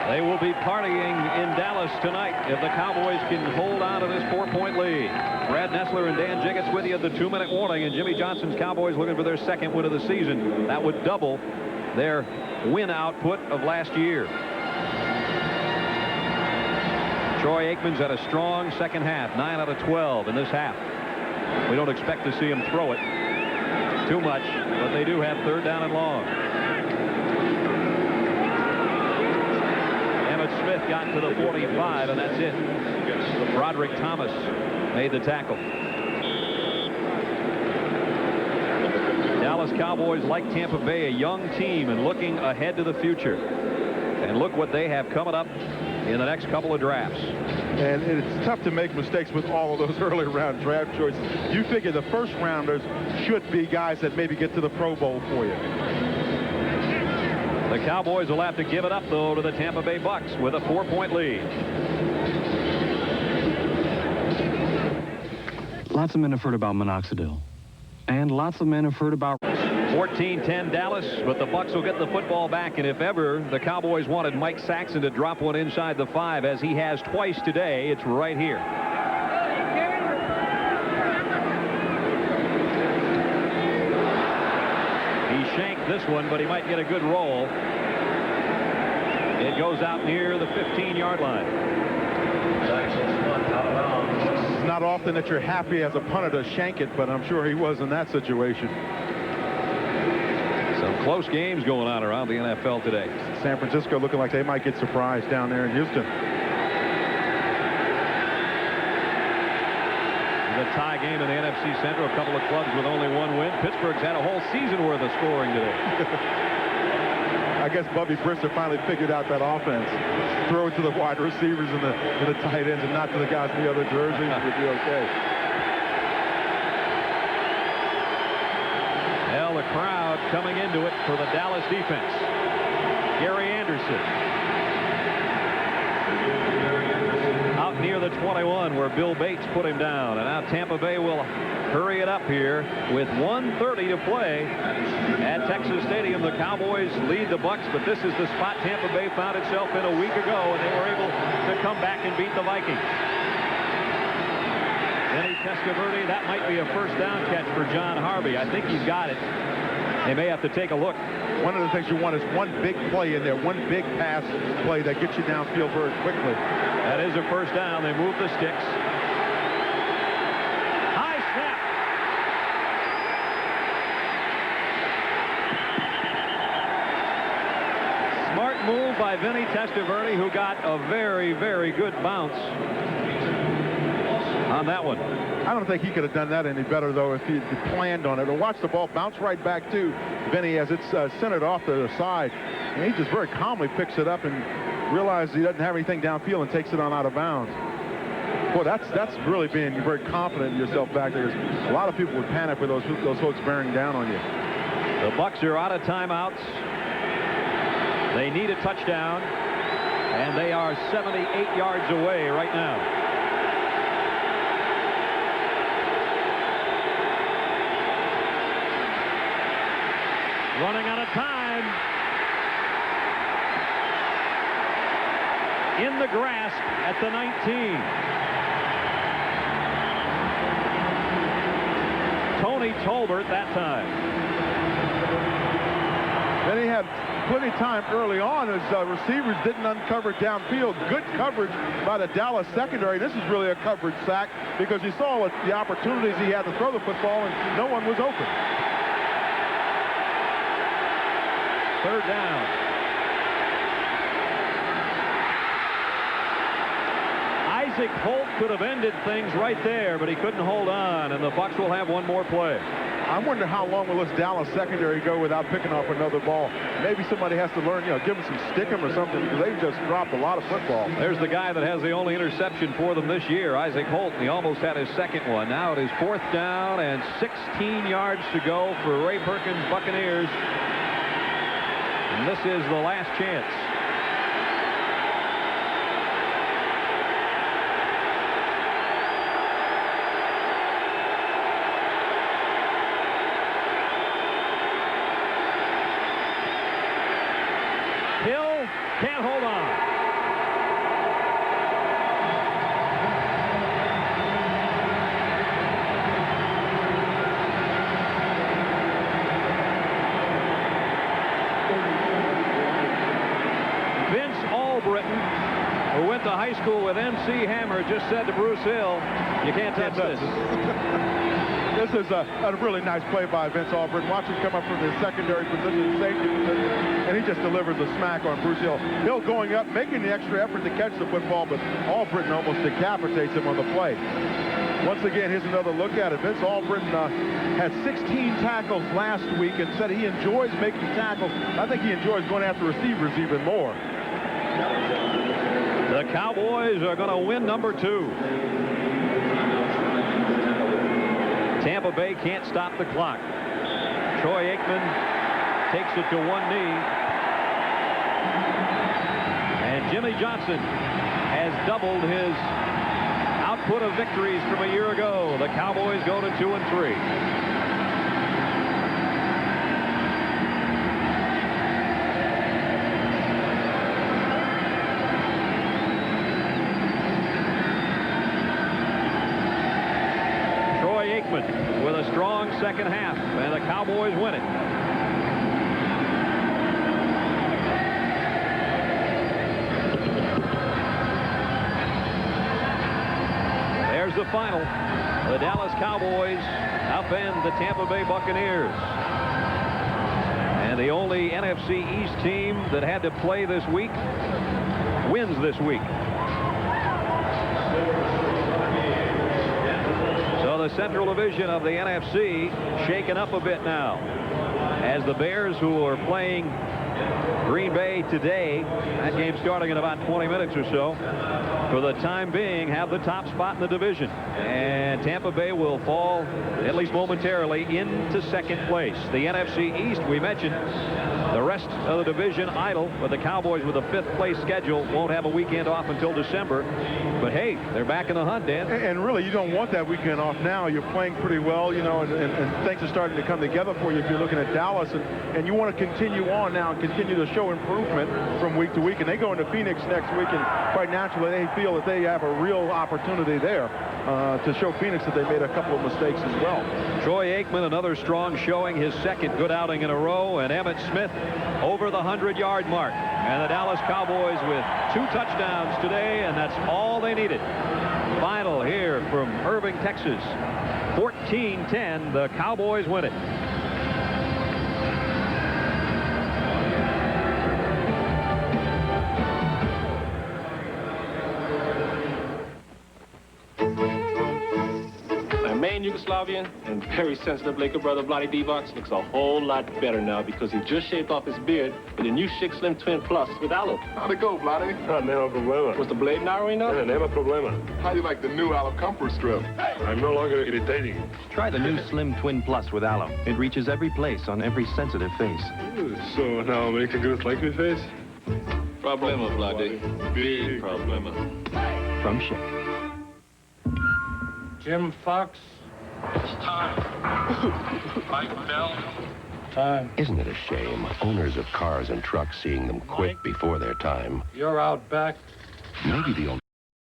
They will be partying in Dallas tonight if the Cowboys can hold on to this 4-point lead. Brad Nessler and Dan Jiggets with you at the 2-minute warning, and Jimmy Johnson's Cowboys looking for their second win of the season. That would double their win output of last year. Troy Aikman's had a strong second half, 9 out of 12 in this half. We don't expect to see him throw it too much, but they do have 3rd down and long. Emmitt Smith got to the 45, and that's it. Broderick Thomas made the tackle. Dallas Cowboys, like Tampa Bay, a young team and looking ahead to the future. And look what they have coming up in the next couple of drafts. And it's tough to make mistakes with all of those early round draft choices. You figure the first rounders should be guys that maybe get to the Pro Bowl for you. The Cowboys will have to give it up, though, to the Tampa Bay Bucks with a 4-point lead. Lots of men have heard about minoxidil. And lots of men have heard about 14-10 Dallas, but the Bucks will get the football back, and if ever the Cowboys wanted Mike Saxon to drop one inside the 5, as he has twice today, it's right here. He shanked this one, but he might get a good roll. It goes out near the 15-yard line. It's not often that you're happy as a punter to shank it, but I'm sure he was in that situation. Some close games going on around the NFL today. San Francisco looking like they might get surprised down there in Houston. The tie game in the NFC Central, a couple of clubs with only one win. Pittsburgh's had a whole season worth of scoring today. I guess Bubby Brister finally figured out that offense. Throw it to the wide receivers and the tight ends and not to the guys in the other jerseys. Would be okay. Well, the crowd coming into it for the Dallas defense. Gary Anderson. Out near the 21 where Bill Bates put him down. And now Tampa Bay will hurry it up here with 1:30 to play at Texas Stadium. The Cowboys lead the Bucks, but this is the spot Tampa Bay found itself in a week ago, and they were able to come back and beat the Vikings. Vinny Testaverde, that might be a first down catch for John Harvey. I think he's got it. They may have to take a look. One of the things you want is one big play in there, one big pass play that gets you downfield very quickly. That is a first down. They move the sticks. High snap. Smart move by Vinny Testaverde, who got a very, very good bounce. on that one. I don't think he could have done that any better, though, if he had planned on it. Or watch the ball bounce right back to Vinny as it's centered off to the side. And he just very calmly picks it up and realizes he doesn't have anything downfield and takes it on out of bounds. Boy, that's really being very confident in yourself back there. A lot of people would panic with those folks bearing down on you. The Bucs are out of timeouts. They need a touchdown, and they are 78 yards away right now. Running out of time. In the grasp at the 19. Tony Tolbert that time. Then he had plenty of time early on as receivers didn't uncover downfield. Good coverage by the Dallas secondary. This is really a coverage sack because you saw the opportunities he had to throw the football and no one was open. Third down. Isaac Holt could have ended things right there, but he couldn't hold on, and the Bucs will have one more play. I wonder how long will this Dallas secondary go without picking off another ball. Maybe somebody has to learn, give them some stick-em or something, because they just dropped a lot of football. There's the guy that has the only interception for them this year, Isaac Holt, and he almost had his second one. Now it is fourth down and 16 yards to go for Ray Perkins' Buccaneers. And this is the last chance. Hill can't hold on. Vince Albritton, who went to high school with MC Hammer, just said to Bruce Hill, you can't touch this. This is a really nice play by Vince Albritton. Watch him come up from the secondary position, safety position, and he just delivers a smack on Bruce Hill. Hill going up, making the extra effort to catch the football, but Albritton almost decapitates him on the play. Once again, here's another look at it. Vince Albritton had 16 tackles last week and said he enjoys making tackles. I think he enjoys going after receivers even more. The Cowboys are going to win number 2. Tampa Bay can't stop the clock. Troy Aikman takes it to one knee. And Jimmy Johnson has doubled his output of victories from a year ago. The Cowboys go to 2-3. With a strong second half, and the Cowboys win it. There's the final. The Dallas Cowboys upend the Tampa Bay Buccaneers. And the only NFC East team that had to play this week wins this week. The Central Division of the NFC shaken up a bit now as the Bears, who are playing Green Bay today, that game starting in about 20 minutes or so, for the time being have the top spot in the division, and Tampa Bay will fall at least momentarily into second place. The NFC East, we mentioned, the rest of the division idle, but the Cowboys with a 5th place schedule won't have a weekend off until December. But hey, they're back in the hunt, Dan. And really, you don't want that weekend off now. You're playing pretty well, and things are starting to come together for you if you're looking at Dallas. And you want to continue on now and continue to show improvement from week to week. And they go into Phoenix next week, and quite naturally, they feel that they have a real opportunity there to show Phoenix that they made a couple of mistakes as well. Troy Aikman, another strong showing, his second good outing in a row, and Emmitt Smith over the 100-yard mark. And the Dallas Cowboys with 2 touchdowns today, and that's all they needed. Final here from Irving, Texas. 14-10, the Cowboys win it. Yugoslavian and very sensitive Laker brother Vlade Divac looks a whole lot better now because he just shaved off his beard with the new Chic Slim Twin Plus with aloe. How'd it go, Vlade? Never problema. Was the blade narrowing up? Never problema. How do you like the new aloe comfort strip? I'm no longer irritating. Try the new Slim Twin Plus with aloe. It reaches every place on every sensitive face. So now American girls like me face? Problema, Vlade. Big problema. From Chic. Jim Fox. It's time. Mike Bell. Time. Isn't it a shame, owners of cars and trucks seeing them quit before their time? You're out back. Maybe the only